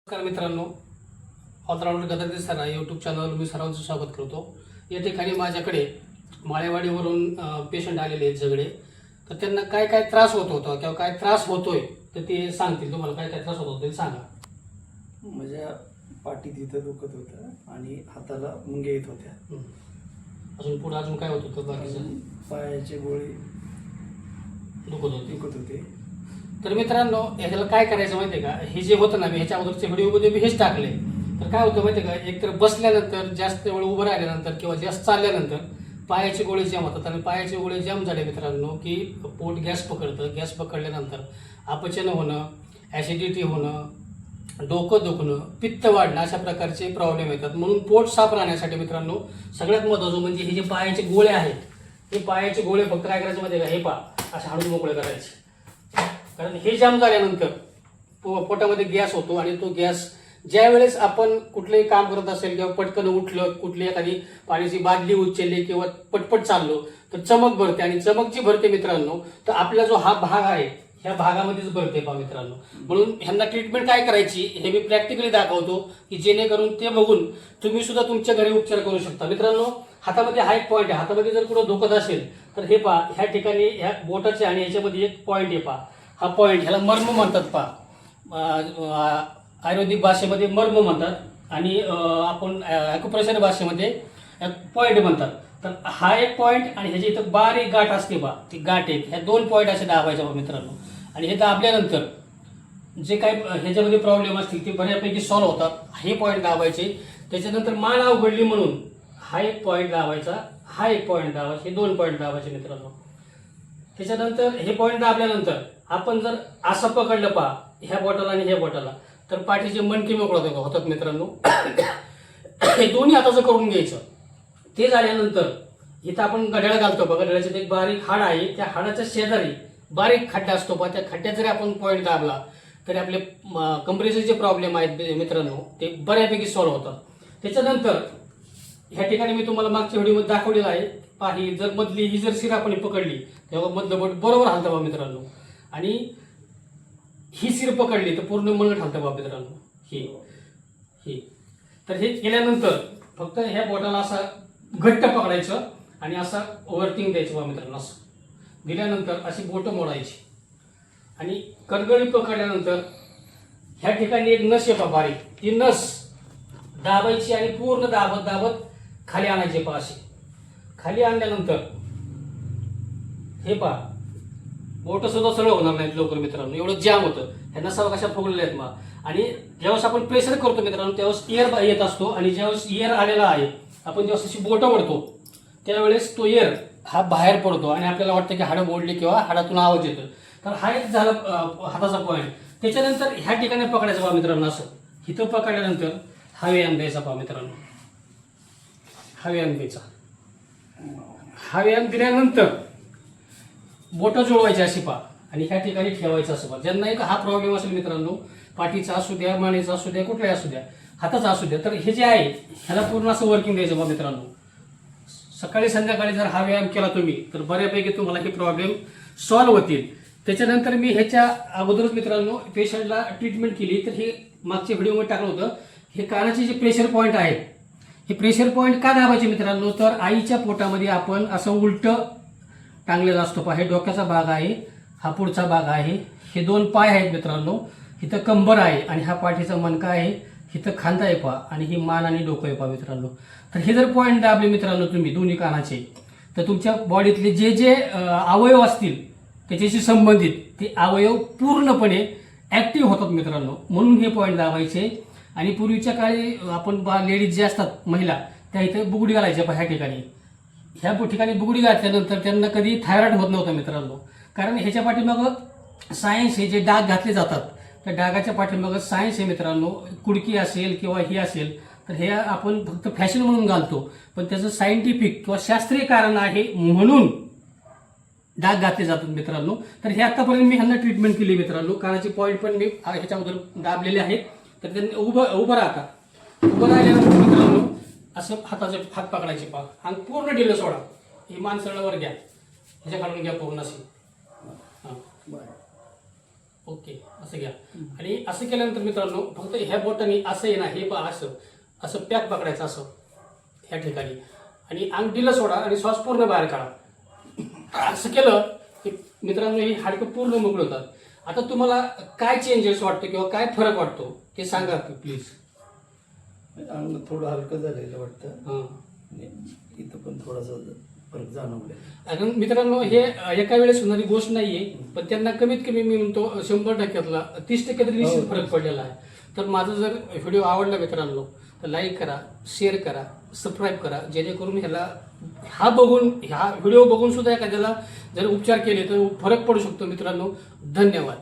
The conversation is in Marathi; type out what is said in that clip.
नमस्कार मित्रांनो, ऑलराऊंडर गदर सर यूट्यूब चॅनलवर मी सर्वांचं स्वागत करतो. या ठिकाणी माझ्याकडे माळेवाडीवरून पेशंट आलेले आहेत सगळे. तर त्यांना काय काय त्रास होत होता किंवा काय त्रास होतोय तर ते सांगतील. तुम्हाला काय काय त्रास होत होता ते सांगा. माझ्या पाठीत इथं दुखत होतं आणि हाताला मुंग्या येत होत्या. अजून पुढे अजून काय होत होतं? बाकीचं पायाचे गोळे दुखत होते. तर मित्रांनो, ह्याला काय करायचं माहिती आहे का? हे जे होतं ना, मी ह्याच्या अगोदरच्या व्हिडिओमध्ये मी हेच टाकले. तर काय होतं माहिती आहे का, एकतर बसल्यानंतर जास्त वेळ उभं राहिल्यानंतर किंवा जास्त चालल्यानंतर पायाचे गोळे जाम होतात. आणि पायाचे गोळे जाम झाले मित्रांनो की पोट गॅस पकडतं. गॅस पकडल्यानंतर अपचन होणं, ॲसिडिटी होणं, डोकं दुखणं, पित्त वाढणं अशा प्रकारचे प्रॉब्लेम येतात. म्हणून पोट साफ राहण्यासाठी मित्रांनो सगळ्यात महत्त्वाचं म्हणजे हे जे पायाचे गोळे आहेत, हे पायाचे गोळे फक्त काय करायचं माहिती आहे का, हे पहा असे हळूच मोकळे करायचे. कारण हे जाम झाल्यानंतर पोटामध्ये गॅस होतो आणि तो गॅस ज्या वेळेस आपण कुठलंही काम करत असेल किंवा पटकन उठलं, कुठली एखादी पाण्याची बादली उचलली किंवा पटपट चाललो तर चमक भरते. आणि चमक जी भरते मित्रांनो, तर आपला जो हा भाग आहे ह्या भागामध्येच भरते पहा मित्रांनो. म्हणून ह्यांना ट्रीटमेंट काय करायची हे मी प्रॅक्टिकली दाखवतो की जेणेकरून ते बघून तुम्ही सुद्धा तुमच्या घरी उपचार करू शकता. मित्रांनो, हातामध्ये हा एक पॉईंट आहे. हातामध्ये जर कुठं दुखत असेल तर हे पहा, ह्या ठिकाणी ह्या बोटाचे आणि ह्याच्यामध्ये एक पॉईंट आहे पहा. हा पॉईंट ह्याला मर्म म्हणतात पहा. आयुर्वेदिक भाषेमध्ये मर्म म्हणतात आणि आपण ॲक्युप्रेशर भाषेमध्ये पॉईंट म्हणतात. तर हा एक पॉईंट आणि ह्याची इथं बारीक गाठ असते बा, ती गाठ एक, ह्या दोन पॉईंट असे दाबायचे बा मित्रांनो. आणि हे दाबल्यानंतर जे काही ह्याच्यामध्ये प्रॉब्लेम असतील ते बऱ्यापैकी सॉल्व्ह होतात. हे पॉईंट दाबायचे. त्याच्यानंतर मान अवघडली म्हणून हा एक पॉईंट दाबायचा, हा एक पॉईंट दाबायचा, हे दोन पॉईंट दाबायचे मित्रांनो. त्याच्यानंतर हे पॉईंट दाबल्यानंतर आपण जर असं पकडलं पहा ह्या बोटाला आणि ह्या बोटाला, तर पाठीचे मणके मोकळं होतात मित्रांनो. हे दोन्ही हाताचं करून घ्यायचं. ते झाल्यानंतर इथं आपण घड्याळ घालतो बघा, घड्याळाचं एक बारीक हाड आहे, त्या हाडाच्या शेजारी बारीक खड्डा असतो पहा, त्या खड्ड्यात जरी आपण पॉईंट दाबला तरी आपले कमरेचे जे प्रॉब्लेम आहेत मित्रांनो ते बऱ्यापैकी सॉल्व्ह होतात. त्याच्यानंतर ह्या ठिकाणी मी तुम्हाला मागच्या व्हिडिओमध्ये दाखवलेलं आहे पहा, ही जर मधली ही जर शिर आपण पकडली तेव्हा मधलं बोट बरोबर हलतं बा मित्रांनो. आणि ही शिर पकडली तर पूर्ण मनगट हलतं बा मित्रांनो. ही तर हे केल्यानंतर फक्त ह्या बोटाला असा घट्ट पकडायचं आणि असा वर्किंग द्यायचं बा मित्रांनो. असं दिल्यानंतर अशी बोटं मोडायची आणि कणगळी पकडल्यानंतर ह्या ठिकाणी एक नस आहे पहा बारीक, ती नस दाबायची आणि पूर्ण दाबत दाबत खाली आणायचे पहा. अशी खाली आणल्यानंतर हे पहा बोट सुद्धा सरळ होणार नाहीत लवकर मित्रांनो, एवढं जाम होतं. ह्या नसा कशा फुगलेल्या आहेत मग. आणि ज्यावेळेस आपण प्रेशर करतो मित्रांनो त्यावेळेस एअर येत असतो आणि ज्यावेळेस एअर आलेला आहे आपण ज्यावेळेस अशी बोटं ओढतो त्यावेळेस तो एअर हा बाहेर पडतो आणि आपल्याला वाटतं की हाडं मोडली किंवा हाडातून आवाज येतो. तर हा एक झाला हाताचा पॉईंट. त्याच्यानंतर ह्या ठिकाणी पकडायचं पहा मित्रांनो. असं इथं पकडल्यानंतर हा व्यायाम द्यायचा पहा मित्रांनो. हा व्यायाम द्यायचा. हा व्यायाम दिल्यानंतर बोटं जुळवायची अशी पहा आणि ह्या ठिकाणी ठेवायचं असं पहा. ज्यांना एक हा प्रॉब्लेम असेल मित्रांनो, पाठीचा असू द्या, मानेचा असू द्या, कुठलाही असू द्या, हाताचा असू द्या, तर हे जे आहे ह्याला पूर्ण असं वर्किंग द्यायचं बा मित्रांनो. सकाळी संध्याकाळी जर हा व्यायाम केला तुम्ही तर बऱ्यापैकी तुम्हाला हे प्रॉब्लेम सॉल्व्ह होतील. त्याच्यानंतर मी ह्याच्या अगोदरच मित्रांनो पेशंटला ट्रीटमेंट केली. तर हे मागच्या व्हिडिओमध्ये टाकलं होतं. हे कानाचे जे प्रेशर पॉईंट आहेत, हे प्रेशर पॉईंट का दाबायचे मित्रांनो, तर आईच्या पोटामध्ये आपण असं उलटं टांगलेला असतो पहा. हे डोक्याचा भाग आहे, हा पुढचा भाग आहे, हे दोन पाय आहेत मित्रांनो, इथं कंबर आहे आणि हा पाठीचा मणका आहे, इथं खांदा आहे पहा आणि ही मान आणि डोकं आहे पहा मित्रांनो. तर हे जर पॉईंट दाबले मित्रांनो तुम्ही दोन्ही कानाचे, तर तुमच्या बॉडीतले जे जे अवयव असतील त्याच्याशी संबंधित ते अवयव पूर्णपणे ॲक्टिव्ह होतात मित्रांनो. म्हणून हे पॉईंट दाबायचे. आणि पूर्वीच्या काळी आपण लेडीज जे असतात महिला, त्या इथे बुगडी घालायच्या पहा. ह्या ठिकाणी बुगडी घातल्यानंतर त्यांना कधी थायरॉइड होत नव्हतं मित्रांनो. कारण ह्याच्या पाठीमागं सायन्स हे जे डाग घातले जातात त्या डागाच्या पाठीमागं सायन्स आहे मित्रांनो. कुडकी असेल किंवा ही असेल तर हे आपण फक्त फॅशन म्हणून घालतो, पण त्याचं सायंटिफिक किंवा शास्त्रीय कारण आहे म्हणून डाग घातले जातात मित्रांनो. तर हे आतापर्यंत मी ह्यांना ट्रीटमेंट केली मित्रांनो. कानाचे पॉईंट पण मी ह्याच्याबद्दल दाबलेले आहेत. तर त्यांनी उभं राहता. उभं राहिल्यानंतर मित्रांनो असं हाताचे हात पकडायचे पहा आणि पूर्ण ढिलं सोडा. ही मान सरळवर घ्या, ह्याच्या काढून घ्या पूर्ण अशी. हां ओके, असं घ्या. आणि असं केल्यानंतर मित्रांनो फक्त ह्या बोटाने असं आहे ना, हे पहा असं असं पॅक पकडायचं असं ह्या ठिकाणी आणि अंगठीला सोडा आणि श्वास पूर्ण बाहेर काढा. असं केलं की मित्रांनो ही हाडकं पूर्ण मोकळी होतात. आता तुम्हाला काय चेंजेस वाटतो किंवा काय फरक वाटतो ते सांगा प्लीज. अंग थोडं हलकं झालेलं वाटतं. हां. आणि इथं पण थोडासा फरक जाणवलाय. आणि मित्रांनो हे एका वेळेस होणारी गोष्ट नाहीये, पण त्यांना कमीत कमी मी म्हणतो 100%तला 30% तरी निश्चित फरक पडलेला आहे. तर माझा जर व्हिडिओ आवडला मित्रांनो तर लाईक करा, शेअर करा, सबस्क्राईब करा, जेणेकरून हा व्हिडिओ बघून सुद्धा एखाद्याला जर उपचार केले तर फरक पडू शकतो मित्रांनो. धन्यवाद.